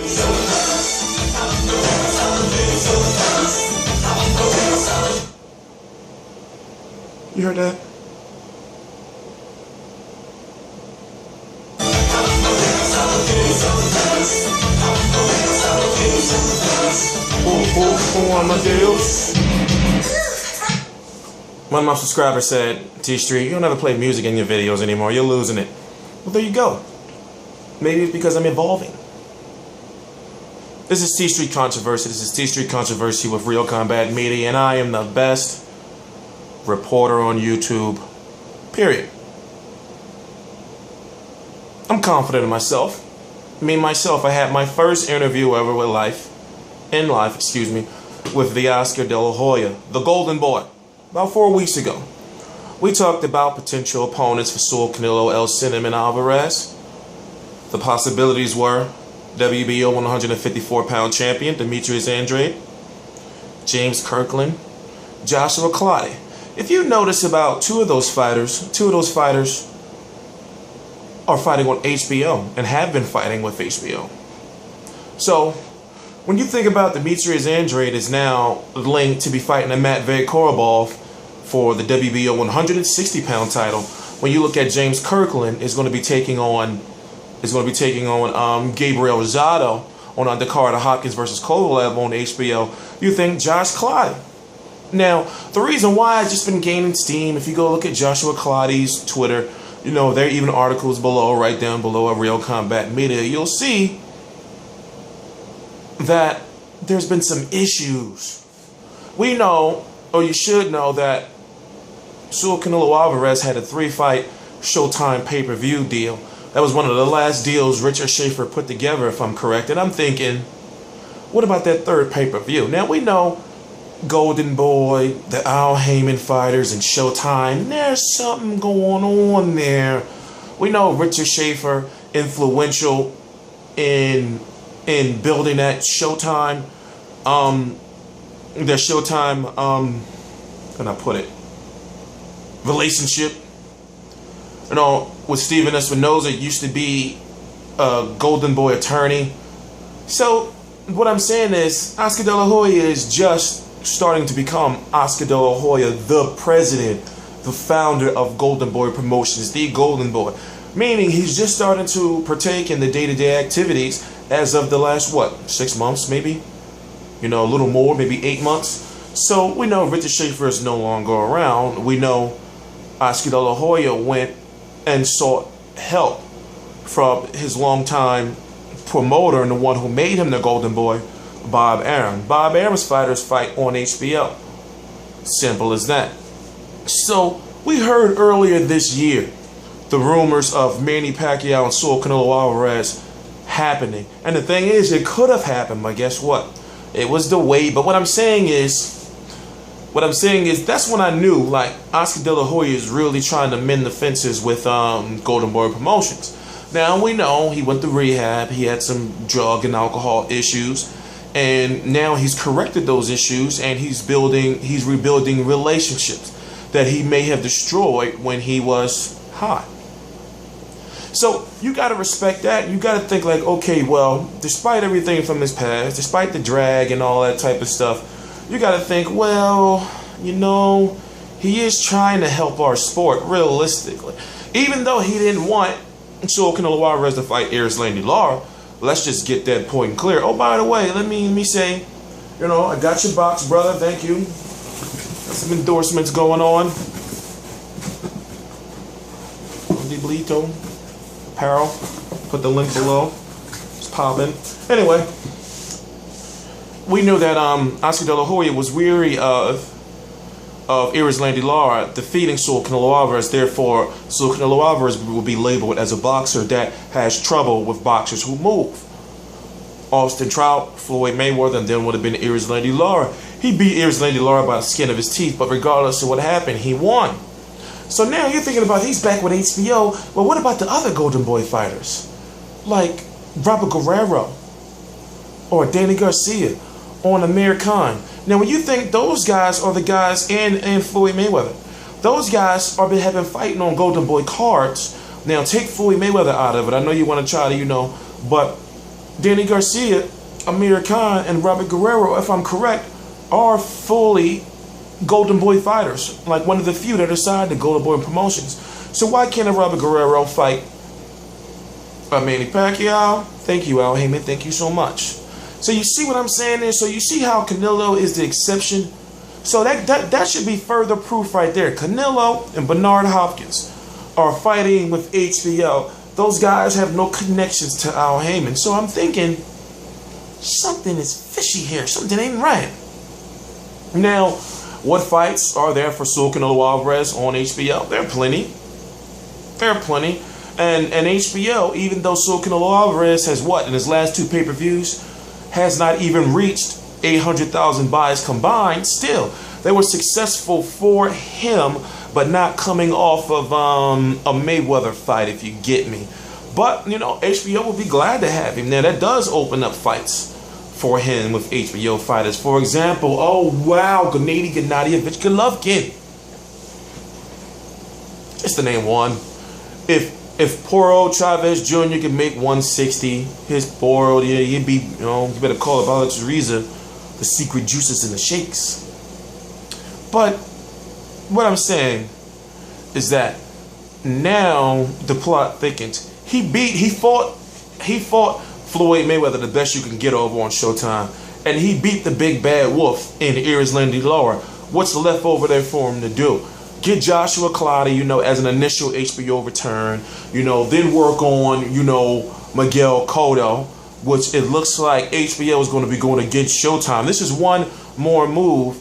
You heard that? One of my subscribers said, TstreeT, you don't ever play music in your videos anymore. You're losing it. Well, there you go. Maybe it's because I'm evolving. This is TstreeT Controversy. This is TstreeT Controversy with Real Combat Media, and I am the best reporter on YouTube, period. I'm confident in myself. I had my first interview ever with with the Oscar de la Hoya, the Golden Boy, about 4 weeks ago. We talked about potential opponents for Saul Canelo Alvarez. The possibilities were WBO 154-pound champion Demitrius Andrade, James Kirkland, Joshua Clotty. If you notice, about two of those fighters are fighting on HBO and have been fighting with HBO. So, when you think about Demitrius Andrade is now linked to be fighting a Matvey Korobov for the WBO 160-pound title, when you look at James Kirkland is going to be taking on Gabriel Rosado on undercard of Hopkins versus Kovalv on HBO, you think Josh Clotty. Now, the reason why I've just been gaining steam, if you go look at Joshua Clotty's Twitter, you know, there are even articles below, right down below at Real Combat Media, you'll see that there's been some issues. We know, or you should know, that Saul Canelo Alvarez had a 3-fight Showtime pay-per-view deal. That was one of the last deals Richard Schaefer put together, if I'm correct. And I'm thinking, what about that third pay-per-view? Now, we know Golden Boy, the Al Heyman fighters, and Showtime, there's something going on there. We know Richard Schaefer, influential in building that Showtime, can I put it, relationship, you know, with Steven Espinoza, used to be a Golden Boy attorney. So what I'm saying is, Oscar de la Hoya is just starting to become Oscar de la Hoya, the president, the founder of Golden Boy Promotions, the Golden Boy. Meaning he's just starting to partake in the day-to-day activities as of the last, 6 months maybe? You know, a little more, maybe 8 months. So we know Richard Schaefer is no longer around. We know Oscar de la Hoya went and sought help from his longtime promoter and the one who made him the Golden Boy, Bob Arum. Bob Arum's fighters fight on HBO. Simple as that. So we heard earlier this year the rumors of Manny Pacquiao and Saul Canelo Alvarez happening. And the thing is, it could have happened, but guess what? It was the wait. But what I'm saying is, that's when I knew, like, Oscar de la Hoya is really trying to mend the fences with Golden Boy Promotions. Now, we know he went to rehab. He had some drug and alcohol issues. And now he's corrected those issues, and he's rebuilding relationships that he may have destroyed when he was high. So you got to respect that. You got to think like, okay, well, despite everything from his past, despite the drag and all that type of stuff, you got to think, well, you know, he is trying to help our sport realistically. Even though he didn't want Saul Canelo Alvarez to fight Landy Lara, let's just get that point clear. Oh, by the way, let me say, you know, I got your box, brother. Thank you. Got some endorsements going on. Diblito apparel. Put the link below. It's popping. Anyway, we knew that Oscar de la Hoya was weary of Landy Lara defeating Saul Canelo Alvarez. Therefore, Saul Canelo Alvarez will be labeled as a boxer that has trouble with boxers who move. Austin Trout, Floyd Mayweather, and then would have been Landy Lara. He beat Landy Lara by the skin of his teeth, but regardless of what happened, he won. So now you're thinking about, he's back with HBO. Well, what about the other Golden Boy fighters? Like Robert Guerrero or Danny Garcia or Amir Khan. Now, when you think those guys are the guys, and Floyd Mayweather, those guys have been fighting on Golden Boy cards. Now, take Floyd Mayweather out of it. I know you want to try to, but Danny Garcia, Amir Khan, and Robert Guerrero, if I'm correct, are fully Golden Boy fighters. Like one of the few that are signed to Golden Boy Promotions. So why can't a Robert Guerrero fight Manny Pacquiao? Thank you, Al Heyman. Thank you so much. So you see what I'm saying there? So you see how Canelo is the exception? So that should be further proof right there. Canelo and Bernard Hopkins are fighting with HBO. Those guys have no connections to Al Heyman. So I'm thinking, something is fishy here. Something ain't right. Now, what fights are there for Saul Canelo Alvarez on HBO? There are plenty. There are plenty. And HBO, even though Saul Canelo Alvarez has what, in his last 2 pay-per-views, has not even reached 800,000 buys combined, still, they were successful for him, but not coming off of a Mayweather fight, if you get me. But, you know, HBO will be glad to have him. Now, that does open up fights for him with HBO fighters. For example, oh, wow, Gennady Golovkin. It's the name one. If poor old Chavez Jr. can make 160, his poor old, yeah, he'd be, you know, you better call it Alex Riza, the secret juices in the shakes. But what I'm saying is that now the plot thickens. He fought Floyd Mayweather the best you can get over on Showtime, and he beat the big bad wolf in Iris Lindy Laura. What's left over there for him to do? Get Joshua Clotty, you know, as an initial HBO return, you know, then work on, you know, Miguel Cotto, which it looks like HBO is going to be going against Showtime. This is one more move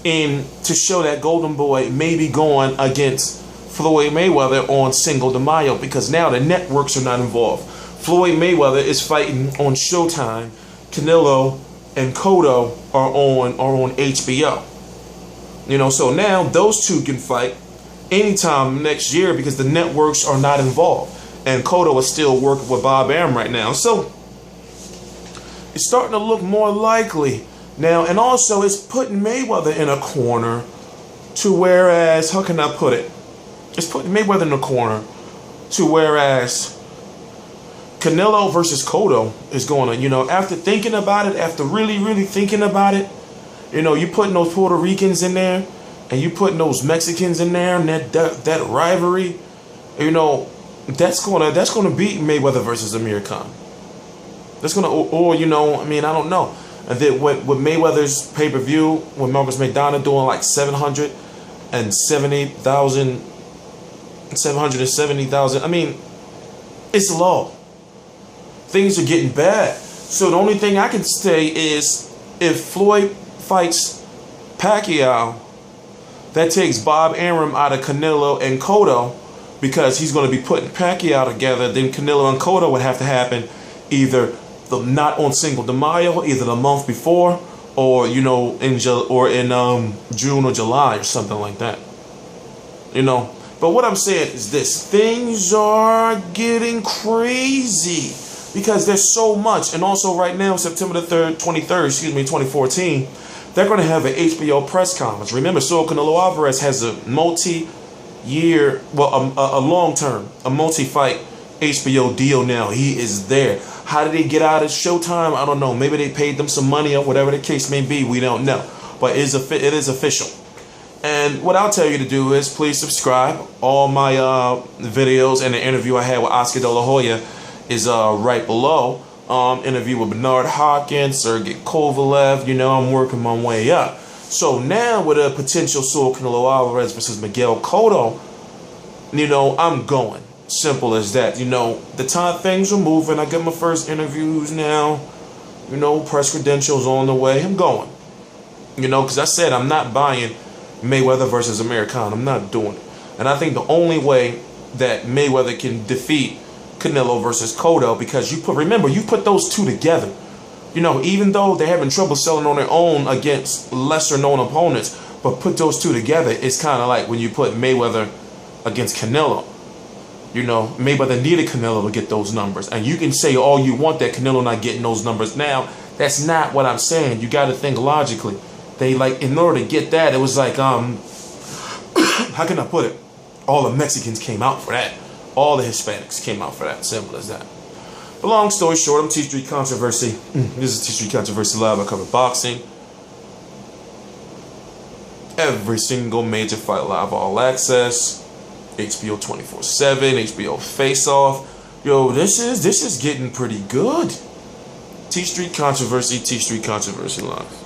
in to show that Golden Boy may be going against Floyd Mayweather on Cinco de Mayo, because now the networks are not involved. Floyd Mayweather is fighting on Showtime. Canelo and Cotto are on HBO. You know, so now those two can fight anytime next year because the networks are not involved. And Cotto is still working with Bob Arum right now. So it's starting to look more likely now. And also it's putting Mayweather in a corner to whereas, how can I put it? It's putting Mayweather in a corner to whereas Canelo versus Cotto is going to, you know, after thinking about it, after really, really thinking about it, you know, you putting those Puerto Ricans in there, and you putting those Mexicans in there, and that rivalry, you know, that's gonna beat Mayweather versus Amir Khan. That's gonna, or you know, I mean, I don't know. And then with Mayweather's pay-per-view, with Marcus McDonough doing like 770,000. I mean, it's low. Things are getting bad. So the only thing I can say is if Floyd fights Pacquiao, that takes Bob Arum out of Canelo and Cotto, because he's going to be putting Pacquiao together. Then Canelo and Cotto would have to happen either not on Cinco de Mayo, either the month before, or you know, in June or July or something like that. You know, but what I'm saying is this: things are getting crazy because there's so much, and also right now, September the 23rd, 2014. They're going to have an HBO press conference. Remember, Saul Canelo Alvarez has a multi-year, well, a long-term, a multi-fight HBO deal now. He is there. How did they get out of Showtime? I don't know. Maybe they paid them some money or whatever the case may be. We don't know. But it is official. And what I'll tell you to do is please subscribe. All my videos and the interview I had with Oscar De La Hoya is right below. Interview with Bernard Hopkins, Sergey Kovalv. You know, I'm working my way up. So now with a potential Saul Canelo Alvarez versus Miguel Cotto, you know, I'm going. Simple as that. You know, the time things are moving. I got my first interviews now. You know, press credentials on the way. I'm going. You know, because I said I'm not buying Mayweather versus Amir Khan. I'm not doing it. And I think the only way that Mayweather can defeat Canelo versus Cotto, because you put those two together. You know, even though they're having trouble selling on their own against lesser known opponents, but put those two together, it's kind of like when you put Mayweather against Canelo. You know, Mayweather needed Canelo to get those numbers. And you can say all you want that Canelo not getting those numbers now. That's not what I'm saying. You got to think logically. They, like, in order to get that, it was like, how can I put it? All the Mexicans came out for that. All the Hispanics came out for that. Simple as that. But long story short, I'm TstreeT Controversy. This is TstreeT Controversy Live. I cover boxing. Every single major fight live, all access. HBO 24/7, HBO Face Off. Yo, this is getting pretty good. TstreeT Controversy Live.